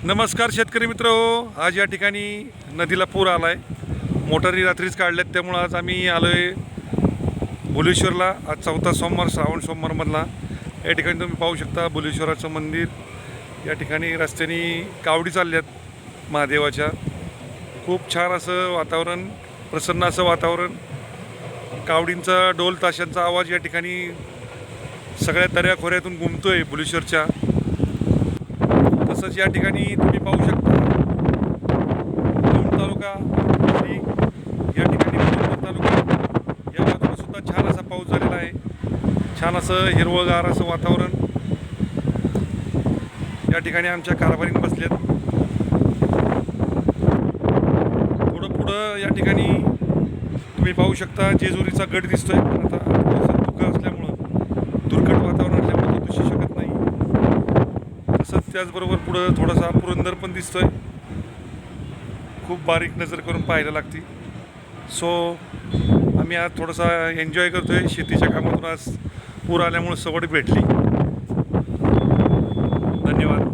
नमस्कार शेतकरी मित्र हो. आज या ठिकाणी नदीला पूर आला आहे. मोटारी रात्रीच काढल्यात, त्यामुळं आज आम्ही आलो आहे भुलेश्वरला. आज चौथा सोमवार, श्रावण सोमवारमधला. या ठिकाणी तुम्ही पाहू शकता भुलेश्वराचं मंदिर. या ठिकाणी रस्त्याने कावडी चालल्यात महादेवाच्या. खूप छान असं वातावरण, प्रसन्न असं वातावरण. कावडींचा, ढोल ताशांचा आवाज या ठिकाणी सगळ्या दऱ्याखोऱ्यातून घुमतोय भुलेश्वरच्या. तसंच या ठिकाणी तुम्ही पाहू शकता दौंड तालुका आणि या ठिकाणी पुरंदर तालुका या बाजूला सुद्धा छान असा पाऊस झालेला आहे. छान असं हिरवंगार असं वातावरण. या ठिकाणी आमच्या कारभारीने बसलेत. थोडं पुढं या ठिकाणी तुम्ही पाहू शकता जेजुरीचा गड दिसतोय. आता धुकं असल्यामुळं, दुर्गट वातावरण असल्यामुळे तो दिसू शकत नाही. तसंच त्याचबरोबर पुढं थोडासा पुरंदर पण दिसतोय. खूप बारीक नजर करून पाहायला लागते. सो आम्ही आज थोडासा एन्जॉय करतोय. शेतीच्या कामातून आज पूर आल्यामुळे सवड भेटली. धन्यवाद.